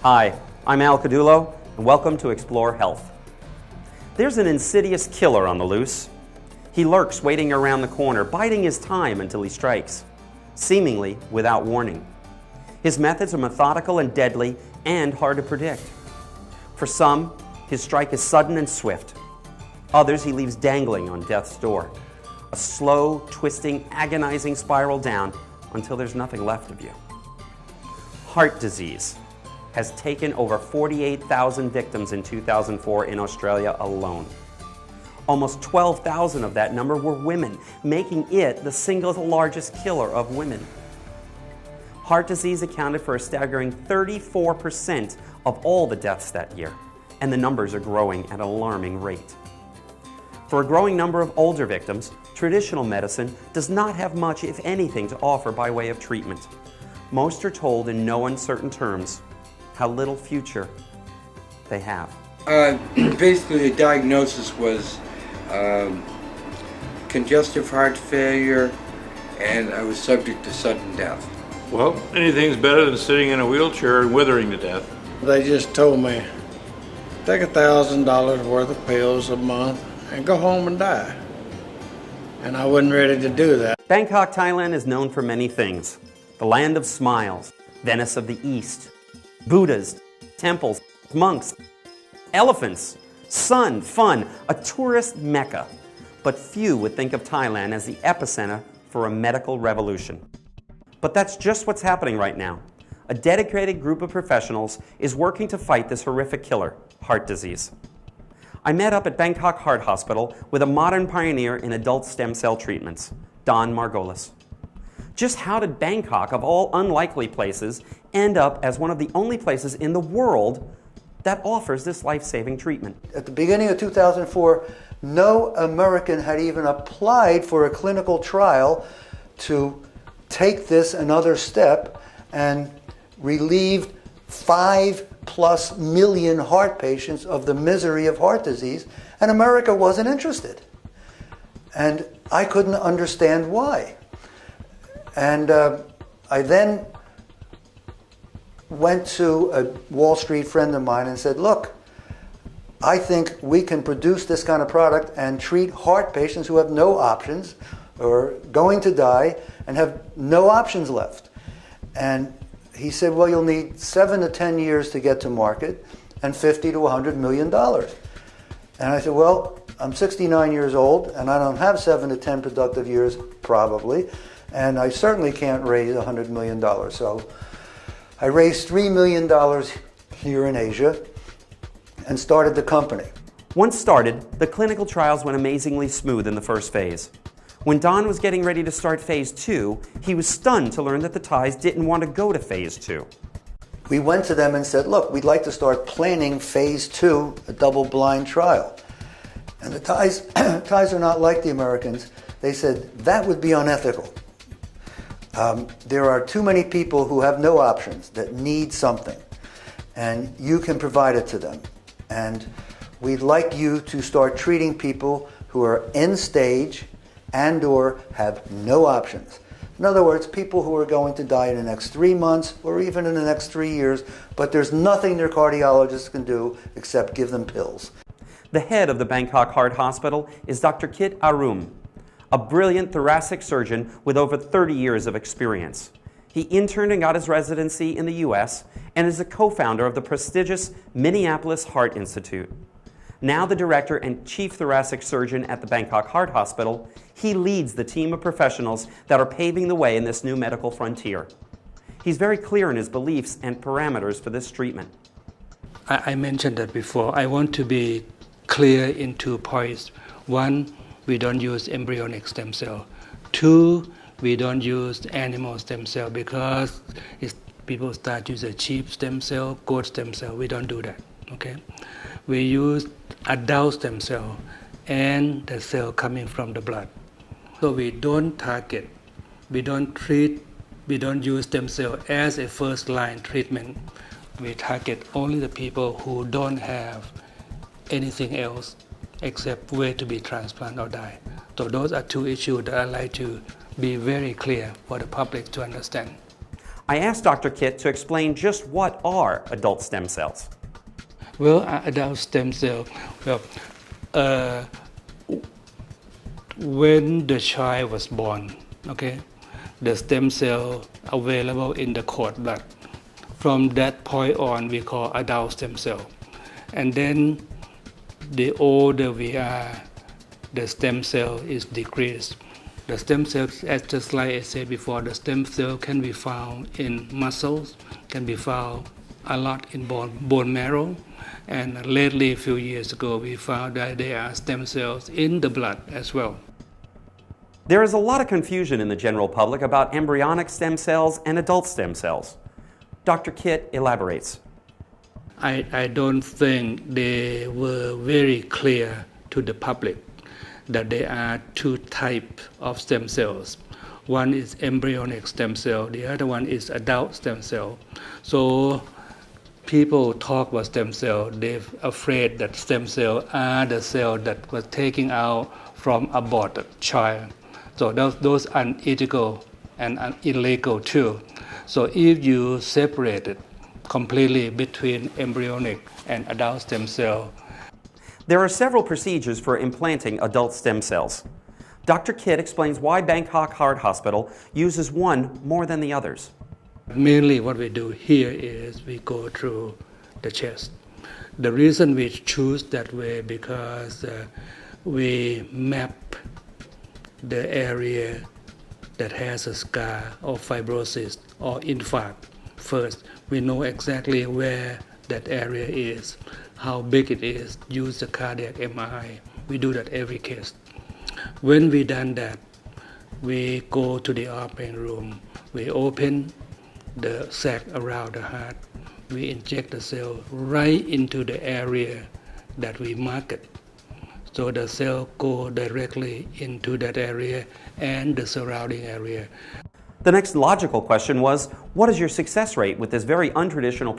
Hi, I'm Al Cadulo, and welcome to Explore Health. There's an insidious killer on the loose. He lurks waiting around the corner, biding his time until he strikes, seemingly without warning. His methods are methodical and deadly and hard to predict. For some, his strike is sudden and swift. Others he leaves dangling on death's door, a slow, twisting, agonizing spiral down until there's nothing left of you. Heart disease has taken over 48,000 victims in 2004 in Australia alone. Almost 12,000 of that number were women, making it the single largest killer of women. Heart disease accounted for a staggering 34% of all the deaths that year, and the numbers are growing at an alarming rate. For a growing number of older victims, traditional medicine does not have much, if anything, to offer by way of treatment. Most are told in no uncertain terms how little future they have. Basically, the diagnosis was congestive heart failure, and I was subject to sudden death. Well, anything's better than sitting in a wheelchair and withering to death. They just told me, take $1,000 worth of pills a month and go home and die. And I wasn't ready to do that. Bangkok, Thailand is known for many things. The land of smiles, Venice of the East, Buddhas, temples, monks, elephants, sun, fun, a tourist mecca. But few would think of Thailand as the epicenter for a medical revolution. But that's just what's happening right now. A dedicated group of professionals is working to fight this horrific killer, heart disease. I met up at Bangkok Heart Hospital with a modern pioneer in adult stem cell treatments, Don Margolis. Just how did Bangkok, of all unlikely places, end up as one of the only places in the world that offers this life-saving treatment? At the beginning of 2004, no American had even applied for a clinical trial to take this another step and relieved 5+ million heart patients of the misery of heart disease, and America wasn't interested. And I couldn't understand why. And I then went to a Wall Street friend of mine and said, look, I think we can produce this kind of product and treat heart patients who have no options or going to die and have no options left. And he said, well, you'll need 7 to 10 years to get to market and $50 to $100 million. And I said, well, I'm 69 years old and I don't have 7 to 10 productive years, probably, and I certainly can't raise $100 million. So I raised $3 million here in Asia and started the company. Once started, the clinical trials went amazingly smooth in the first phase. When Don was getting ready to start phase 2, he was stunned to learn that the Thais didn't want to go to phase 2. We went to them and said, look, we'd like to start planning phase 2, a double-blind trial. And the Thais are not like the Americans. They said, that would be unethical. There are too many people who have no options that need something, and you can provide it to them. And we'd like you to start treating people who are end stage and or have no options. In other words, people who are going to die in the next 3 months or even in the next 3 years, but there's nothing their cardiologist can do except give them pills. The head of the Bangkok Heart Hospital is Dr. Kit Arum, a brilliant thoracic surgeon with over 30 years of experience. He interned and got his residency in the US and is a co-founder of the prestigious Minneapolis Heart Institute. Now the director and chief thoracic surgeon at the Bangkok Heart Hospital, he leads the team of professionals that are paving the way in this new medical frontier. He's very clear in his beliefs and parameters for this treatment. I mentioned that before. I want to be clear in 2 points. 1, we don't use embryonic stem cell. 2, we don't use animal stem cell because people start using cheap stem cell, goat stem cell. We don't do that. Okay? We use adult stem cell and the cell coming from the blood. So we don't target, we don't treat, we don't use stem cell as a first line treatment. We target only the people who don't have anything else except wait to be transplanted or die. So those are 2 issues that I like to be very clear for the public to understand. I asked Dr. Kitt to explain just what are adult stem cells. Well, adult stem cell, well, when the child was born, okay, the stem cell available in the cord blood. From that point on, we call adult stem cell. And then the older we are, the stem cell is decreased. The stem cells, as just like I said before, the stem cell can be found in muscles, can be found a lot in bone marrow, and lately, a few years ago, we found that there are stem cells in the blood as well. There is a lot of confusion in the general public about embryonic stem cells and adult stem cells. Dr. Kitt elaborates. I don't think they were very clear to the public that there are two types of stem cells. One is embryonic stem cell, the other one is adult stem cell. So people talk about stem cell, they're afraid that stem cells are the cell that was taken out from aborted child. So those are unethical and illegal too. So if you separate it completely between embryonic and adult stem cell. There are several procedures for implanting adult stem cells. Dr. Kitt explains why Bangkok Heart Hospital uses one more than the others. Mainly what we do here is we go through the chest. The reason we choose that way because we map the area that has a scar or fibrosis or infarct first. We know exactly where that area is, how big it is, use the cardiac MRI. We do that every case. When we done that, we go to the operating room. We open the sac around the heart. We inject the cell right into the area that we market. So the cell go directly into that area and the surrounding area. The next logical question was, what is your success rate with this very untraditional